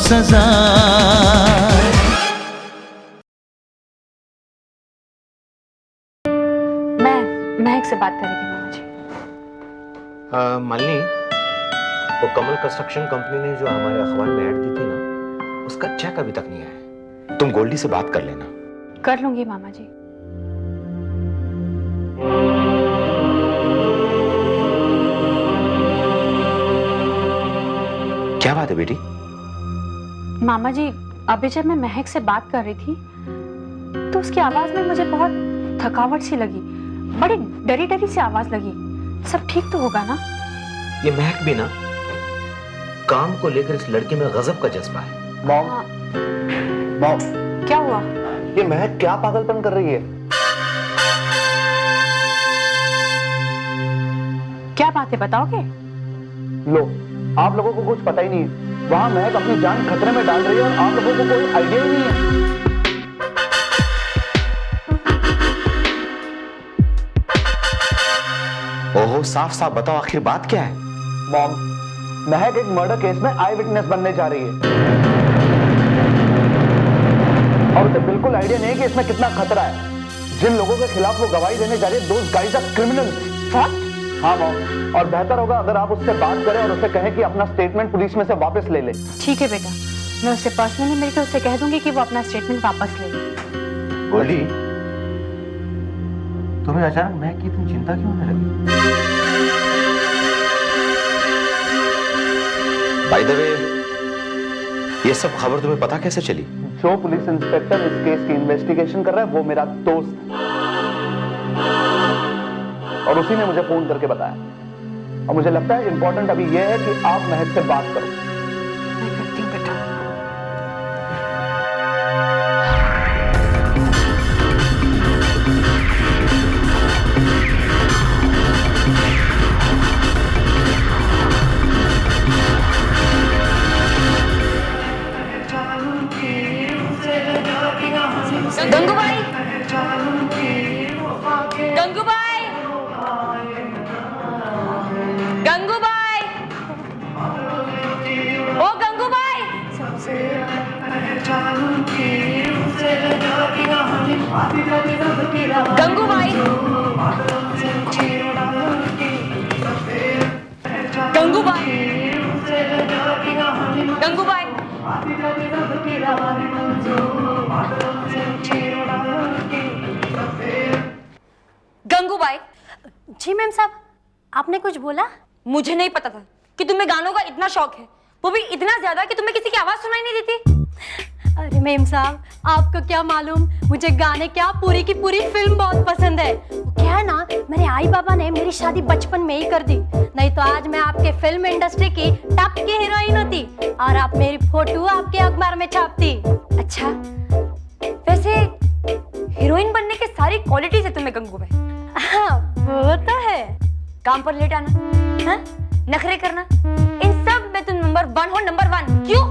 सजा। मैं महक से बात कर रही थी मामा जी। मालिनी, वो कमल कंस्ट्रक्शन कंपनी ने जो हमारे अखबार में ऐड दी थी ना, उसका चेक अभी तक नहीं आया। तुम गोल्डी से बात कर लेना। कर लूंगी मामा जी। क्या बात है बेटी? मामा जी, अभी जब मैं महक से बात कर रही थी तो उसकी आवाज में मुझे बहुत थकावट सी लगी, बड़ी डरी डरी सी आवाज लगी। सब ठीक तो होगा ना? ये महक भी ना काम को लेकर इस लड़के में गजब का जज्बा है। मॉम, मॉम, क्या हुआ? ये महक क्या पागलपन कर रही है? क्या बात है, बताओगे? लो, आप लोगों को कुछ पता ही नहीं है। वहां महक अपनी जान खतरे में डाल रही है और आप लोगों को कोई आइडिया ही नहीं है। ओहो, साफ साफ बताओ आखिर बात क्या है? मॉम, महक एक मर्डर केस में आई विटनेस बनने जा रही है और उसे बिल्कुल आइडिया नहीं है कि इसमें कितना खतरा है। जिन लोगों के खिलाफ वो गवाही देने जा रही है, those guys are criminals. What? हाँ मॉम, और बेहतर होगा अगर आप उससे बात करें और उसे कहें कि अपना स्टेटमेंट पुलिस में से वापस ले ले। ठीक है बेटा, मैं उससे पर्सनली मिलकर उससे कह दूंगी कि वो अपना स्टेटमेंट वापस ले ले। गोल्डी, तुम्हें अचानक महक की इतनी चिंता क्यों होने लगी? बाय द वे, ये सब खबर तुम्हें पता कैसे चली? जो पुलिस इंस्पेक्टर इस केस की इन्वेस्टिगेशन कर रहा है वो मेरा दोस्त है और उसी ने मुझे फोन करके बताया। और मुझे लगता है इंपॉर्टेंट अभी यह है कि आप महक से बात करो। मैं करती हूँ बेटा। गंगूबाई, गंगूबाई, गंगूबाई, ओ गंगूबाई, गंगूबाई, गंगूबाई, गंगूबाई, गंगूबाई। जी मैम साहब, आपने कुछ बोला? मुझे नहीं पता था कि तुम्हें गानों का इतना शौक है, वो भी इतना ज्यादा कि तुम्हें किसी की आवाज सुनाई नहीं देती। अरे मैम साहब, आपको क्या मालूम, मुझे गाने क्या पूरी की पूरी फिल्म बहुत पसंद है। वो क्या है ना, मेरे आई बाबा ने मेरी शादी बचपन में ही कर दी, नहीं तो आज मैं आपके फिल्म इंडस्ट्री की टॉप की हीरोइन होती और आप मेरी फोटो आपके अखबार में छापती। अच्छा, वैसे हीरोइन बनने के सारी क्वालिटीज है तुम्हें गंगूबाई। हाँ, वो तो है। काम पर लेट आना, हाँ? नखरे करना, इन सब में तुम नंबर 1 हो, नंबर 1। क्यों?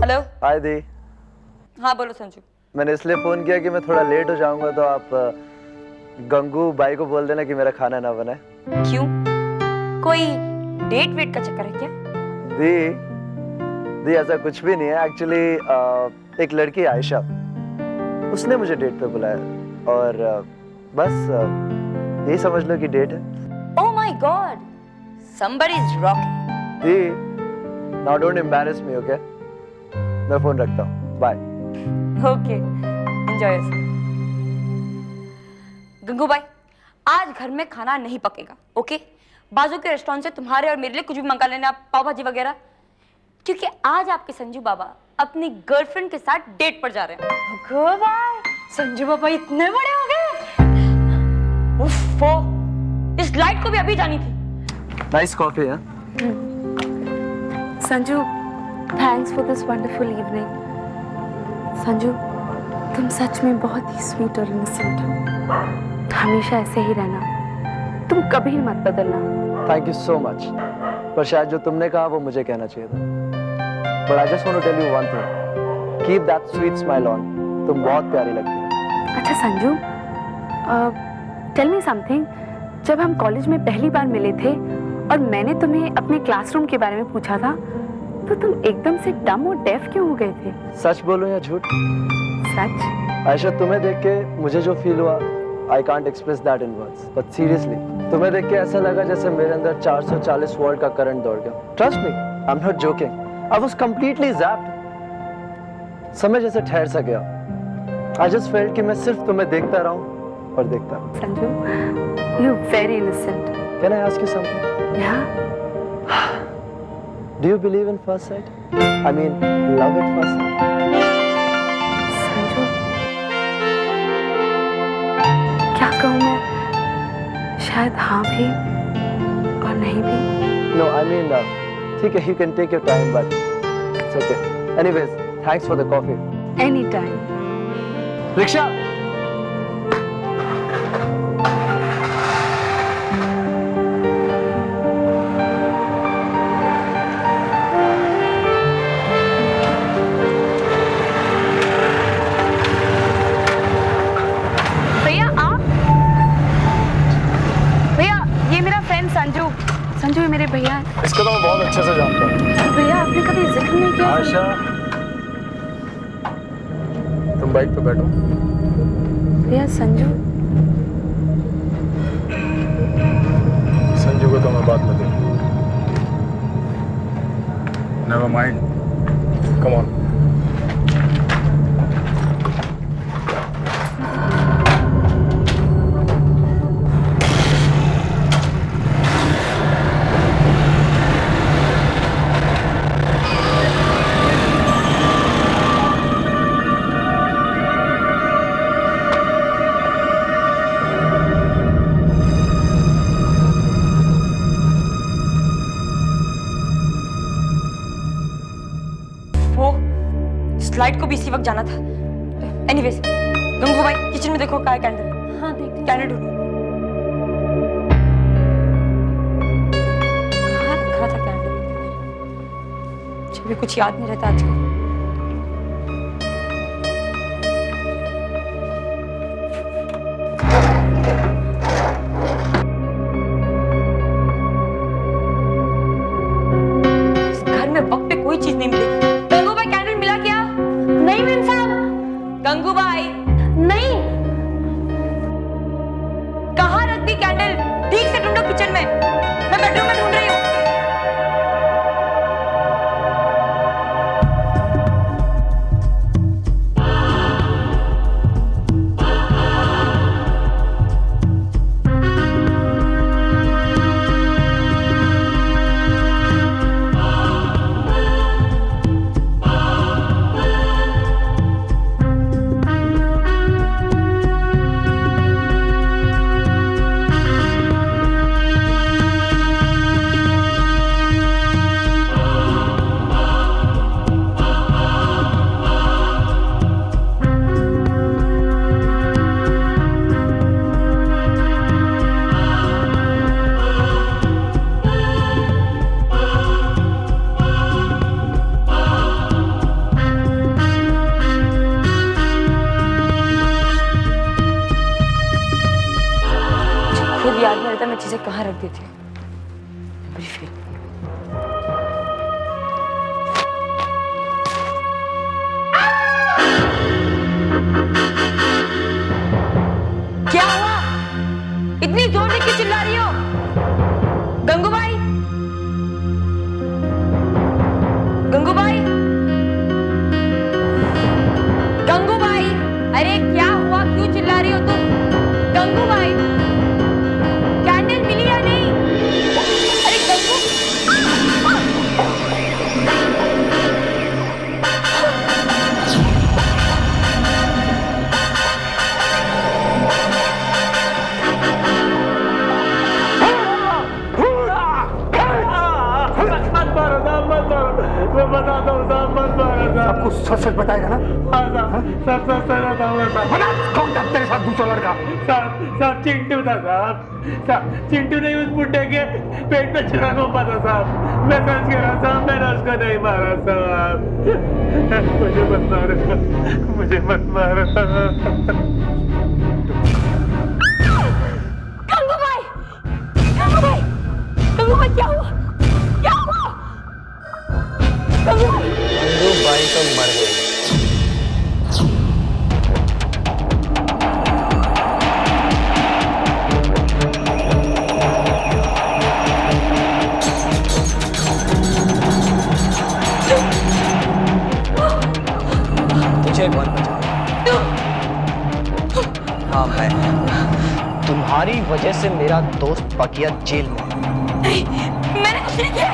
हेलो। हाय दी। हाँ बोलो संजू। मैंने इसलिए फोन किया कि मैं थोड़ा लेट हो जाऊंगा तो आप गंगू बाई को बोल देना कि मेरा खाना ना बनाए। क्यों? कोई डेट वेट का चक्कर है क्या? दी ऐसा कुछ भी नहीं है। एक्चुअली एक लड़की आयशा, उसने मुझे डेट पे बुलाया और बस यही समझ लो कि डेट है। Oh my God, somebody is rocking. दी, now don't embarrass me, okay? मैं फोन रखता हूँ, bye. Okay, enjoy yourself. Gangubai, आज घर में खाना नहीं पकेगा, ओके? बाजू के रेस्टोरेंट से तुम्हारे और मेरे लिए कुछ भी मंगा लेना, पाव भाजी वगैरह, क्योंकि आज आपके संजू बाबा अपनी गर्लफ्रेंड के साथ डेट पर जा रहे हैं। गंगूबाई, संजू बाबा इतने बड़े हो गए। उफ़्फ़ो, इस लाइट को भी अभी जानी थी। नाइस कॉफी है। Sanju, thanks for this wonderful evening. Sanju, तुम सच में बहुत ही स्वीट और इनोसेंट हो। हमेशा ऐसे ही रहना, तुम कभी मत बदलना। Thank you so much. पर शायद जो तुमने कहा वो मुझे कहना चाहिए था। But I just want to tell you one thing. Keep that sweet smile on. तुम बहुत प्यारी लगती हो। अच्छा संजू, टेल मी समथिंग। जब हम कॉलेज में पहली बार मिले थे और मैंने तुम्हें अपने क्लासरूम के बारे में पूछा था, तो तुम एकदम से डम और डेफ क्यों हो गए थे? सच बोलो या झूठ? सच? आयशा, तुम्हें देख के मुझे जो फील हुआ, I can't express that in words. But seriously, तुम्हें देख के ऐसा लगा जैसे मेरे अंदर 440 वोल्ट का करंट दौड़ गया. Trust me, I'm not joking. I was completely zapped. समय जैसे ठहर सा गया. I just felt कि मैं सिर्फ तुम्हें देखता रहूं और देखता रहूं. Sanju, you're very innocent. Can I ask you something? Yeah? Do you believe in first sight? I mean, love at first sight? Sanju, क्या कहूँ मैं? शायद हाँ भी और नहीं भी. No, I mean, ठीक है, you can take your time, but it's okay. Anyways, thanks for the coffee. Anytime. Rickshaw. भैया आप? भैया ये मेरा फ्रेंड संजू. संजू ये मेरे भैया हैं. इसको तो मैं बहुत अच्छे से जानता हूँ. भैया आपने कभी जिक्र नहीं किया. आशा, तुम बाइक पे बैठो. भैया संजू. संजू को तो मैं बाद में देखूं. Never mind. Come on. वो स्लाइड को भी इसी वक्त जाना था. एनीवेज, गंगू भाई किचन में देखो, क्या है कैंडल. हाँ देखती हूँ. कैंडल ढूंढो. कहाँ रखा था कैंडल? मुझे भी कुछ याद नहीं रहता आजकल. इस घर में वक्त पे कोई चीज नहीं मिलेगी. गंगू भाई कैंडल मिला क्या? नहीं मेम साहब, गंगू भाई नहीं. कहाँ रख दी कैंडल? ठीक से ढूंढो किचन में. मैं बेडरूम में ढूंढ रही हूँ. खुद याद नहीं रहता मैं चीजें कहाँ रख दी थी. बुरी फील. क्या हुआ? इतनी जोर से क्यों चिल्ला रही हो? गंगू भाई, गंगू भाई, गंगू भाई, अरे क्या हुआ? क्यों चिल्ला रही हो तुम? गंगू भाई, कैंडल मिली या नहीं? अरे गंगू, मैं बताता हूँ साहब, मत मारो साहब. आपको सच सच बताएगा ना? हाँ साहब, सब बताऊंगा साहब. बता कौन था तेरे साथ दूसरा लड़का? साहब चिंटू था साहब. चिंटू ने उस बुड्ढे के पेट में छुरा घोंपा था साहब. मैं सच कह रहा साहब, मैंने उसको नहीं मारा साहब. मुझे मत मारो, मुझे मत मारो. गंगू भाई, गंगू भाई, गंगू भाई क्या हुआ? क्या हुआ? तो मर गई। तुझे कौन बचाया? हाँ मैं। तुम्हारी वजह से मेरा दोस्त पकिया जेल में। नहीं, मैंने कुछ नहीं किया,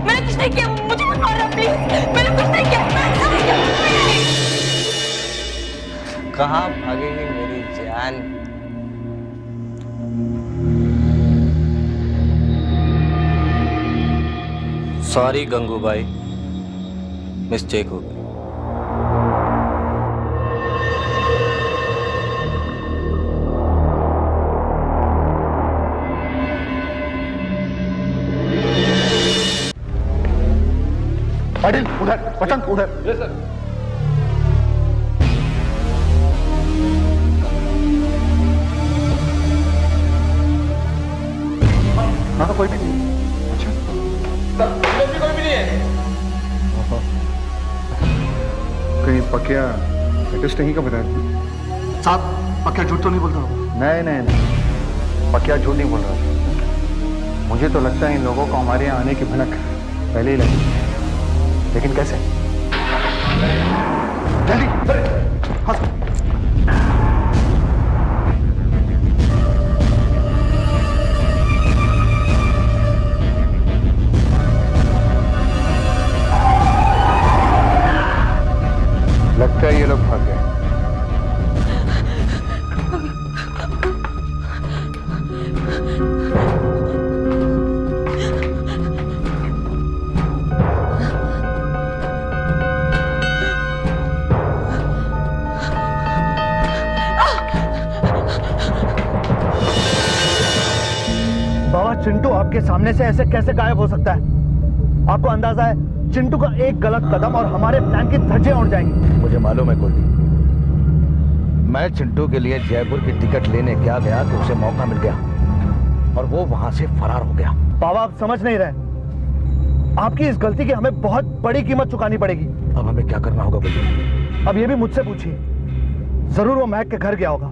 मैंने कुछ नहीं किया, मुझे मत मारो प्लीज, मैंने कुछ नहीं किया, मैंने कुछ नहीं किया। कहाँ भागेगी मेरी जान? सॉरी गंगूबाई, मिस्टेक हो गई। पाटिल उधर, वसंत उधर। Yes sir. हाँ कोई भी नहीं। अच्छा कोई भी नहीं है। कहीं पकिया लेटेस्ट नहीं का बताया साहब? पकिया झूठ तो नहीं बोल रहा? नहीं नहीं नहीं, पकिया झूठ नहीं बोल रहा। मुझे तो लगता है इन लोगों को हमारे यहाँ आने की भनक पहले ही लगी, लेकिन कैसे? जल्दी हाँ। लगता है ये लोग भाग गए। बाबा, चिंटू आपके सामने से ऐसे कैसे गायब हो सकता है? आपको अंदाजा है चिंटू का एक गलत कदम और हमारे प्लान की धज्जियां उड़ जाएंगी। मुझे मालूम है गोल्डी, मैं चिंटू के लिए जयपुर की टिकट लेने क्या गया तो उसे मौका मिल गया और वो वहां से फरार हो गया। बाबा, आप समझ नहीं रहे, आपकी इस गलती की हमें बहुत बड़ी कीमत चुकानी पड़ेगी। अब हमें क्या करना होगा गोल्डी? अब ये भी मुझसे पूछिए, जरूर वो महक के घर गया होगा।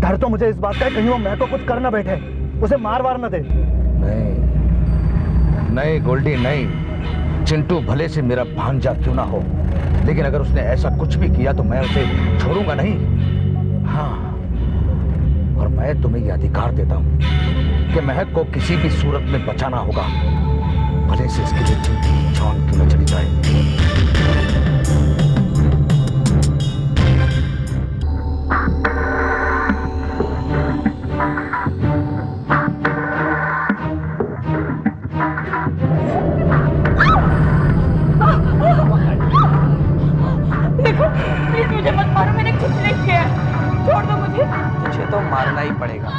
डर तो मुझे इस बात का है कहीं वो महक को कुछ कर ना बैठे, उसे मार वार न दे। नहीं नहीं गोल्डी नहीं, चिंटू भले से मेरा भांजा क्यों ना हो, लेकिन अगर उसने ऐसा कुछ भी किया तो मैं उसे छोड़ूंगा नहीं। हाँ, और मैं तुम्हें यह अधिकार देता हूं कि महक को किसी भी सूरत में बचाना होगा, भले से इसके लिए जिंदगी जान क्यों न चली जाए। प्लीज मुझे मत मारो, मैंने कुछ नहीं किया, छोड़ दो मुझे। तुझे तो मारना ही पड़ेगा।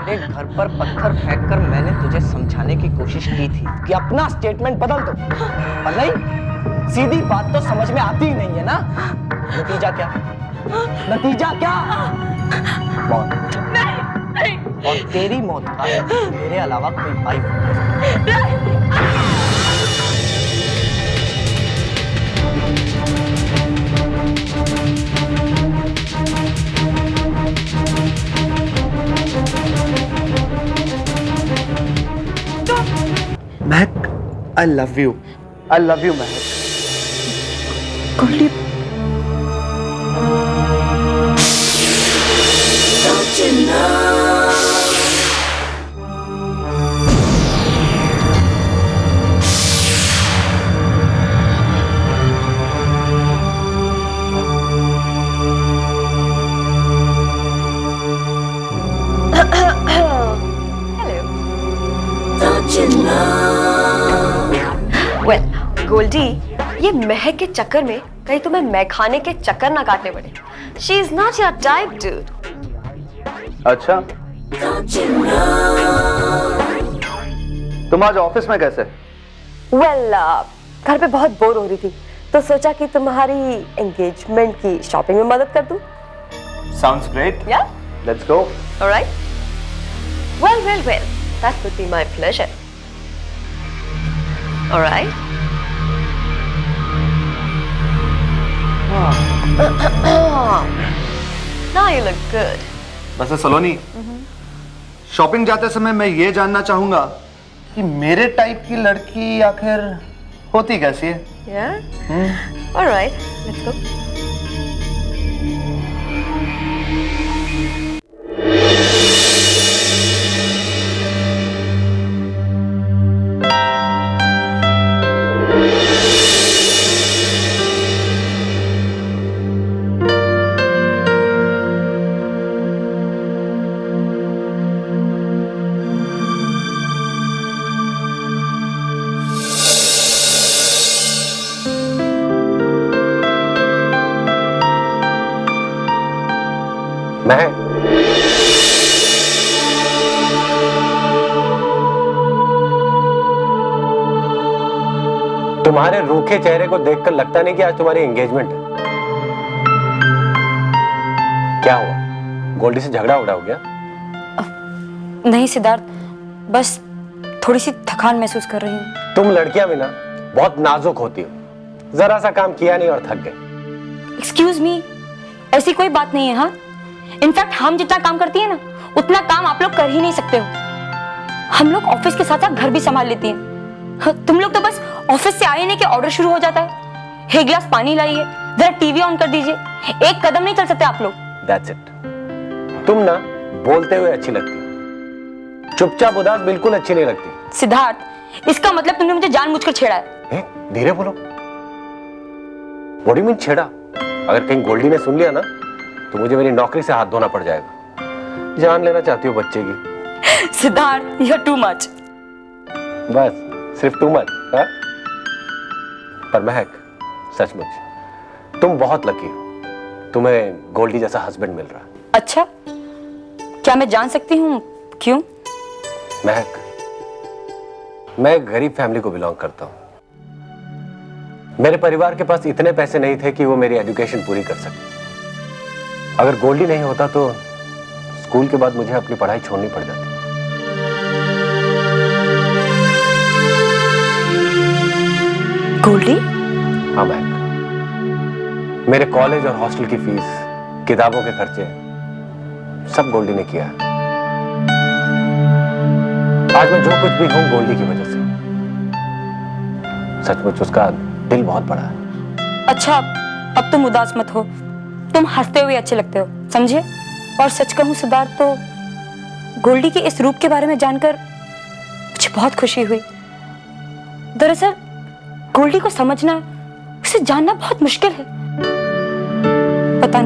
मेरे घर पर पत्थर फेंककर मैंने तुझे समझाने की कोशिश की थी कि अपना स्टेटमेंट बदल दो, पर नहीं, सीधी बात तो समझ में आती ही नहीं है ना। नतीजा क्या? नतीजा क्या? मौत। नहीं। और तेरी मौत का मेरे अलावा कोई भाई नहीं। महक, I love you. I love you, Mahak. Goldy, well Goldy, ये महक के चक्कर में कहीं तुम्हें मैखाने के चक्कर ना काटने पड़े। She is not your type dude. अच्छा, तुम आज ऑफिस में कैसे? वेल घर पे बहुत बोर हो रही थी तो सोचा कि तुम्हारी एंगेजमेंट की शॉपिंग में मदद कर दूं। Sounds great. Yeah? Let's go. All right. Well. That would be my pleasure. All right. Now you look good. वैसे सलोनी, शॉपिंग जाते समय मैं ये जानना चाहूंगा कि मेरे टाइप की लड़की आखिर होती कैसी है? Yeah? All right, let's go. महक, तुम्हारे रूखे चेहरे को देखकर लगता नहीं कि आज तुम्हारी एंगेजमेंट है। क्या हुआ? गोल्डी से झगड़ा उगड़ा हो गया? नहीं सिद्धार्थ, बस थोड़ी सी थकान महसूस कर रही हूँ। तुम लड़कियां भी ना बहुत नाजुक होती हो। जरा सा काम किया नहीं और थक गए। एक्सक्यूज मी, ऐसी कोई बात नहीं है। हाँ, इनफैक्ट हम जितना काम करती है ना, उतना काम आप लोग कर ही नहीं सकते हो। हम लोग ऑफिस के साथ साथ घर भी संभाल लेती हैं। हाँ, तुम लोग तो बस ऑफिस से आए नहीं कि ऑर्डर शुरू हो जाता है। एक गिलास पानी लाइए, जरा टीवी ऑन कर दीजिए, एक कदम नहीं चल सकते आप लोग। That's it. तुम ना बोलते हुए अच्छी लगती, चुपचाप उदास बिल्कुल अच्छी नहीं लगती। सिद्धार्थ, इसका मतलब तुमने मुझे जानबूझकर छेड़ा है। धीरे बोलो। What do you mean छेड़ा? अगर कहीं गोल्डी ने सुन लिया ना तो मुझे मेरी नौकरी से हाथ धोना पड़ जाएगा। जान लेना चाहती हो बच्चे की? Siddharth, you are too much. बस सिर्फ टू मच? हाँ? पर महक, सचमुच तुम बहुत लकी हो। तुम्हें गोल्डी जैसा हस्बैंड मिल रहा है। अच्छा, क्या मैं जान सकती हूँ क्यों? महक, मैं एक गरीब फैमिली को बिलोंग करता हूँ। मेरे परिवार के पास इतने पैसे नहीं थे कि वो मेरी एजुकेशन पूरी कर सके। अगर गोल्डी नहीं होता तो स्कूल के बाद मुझे अपनी पढ़ाई छोड़नी पड़ जाती। गोल्डी? हाँ महक, मेरे कॉलेज और हॉस्टल की फीस, किताबों के खर्चे सब गोल्डी ने किया है। आज मैं जो कुछ भी हूं गोल्डी की वजह से। सचमुच उसका दिल बहुत बड़ा है। अच्छा, अब तुम उदास मत हो, तुम हंसते हुए अच्छे लगते हो, समझे? और सच कहूं सिद्धार्थ, तो गोल्डी के इस रूप के बारे में जानकर मुझे बहुत खुशी हुई। दरअसल गोल्डी को समझना, उसे जानना बहुत मुश्किल है। पता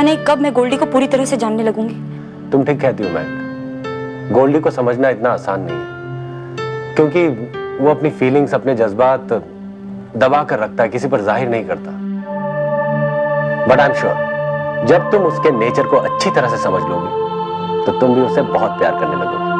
नहीं कब मैं गोल्डी को पूरी तरह से जानने लगूंगी। तुम ठीक कहती हो महक, गोल्डी को समझना इतना आसान नहीं है, क्योंकि वो अपनी फीलिंग्स, अपने जज्बात दबा कर रखता है, किसी पर जाहिर नहीं करता। बट आई एम श्योर जब तुम उसके नेचर को अच्छी तरह से समझ लोगे तो तुम भी उसे बहुत प्यार करने लगोगे।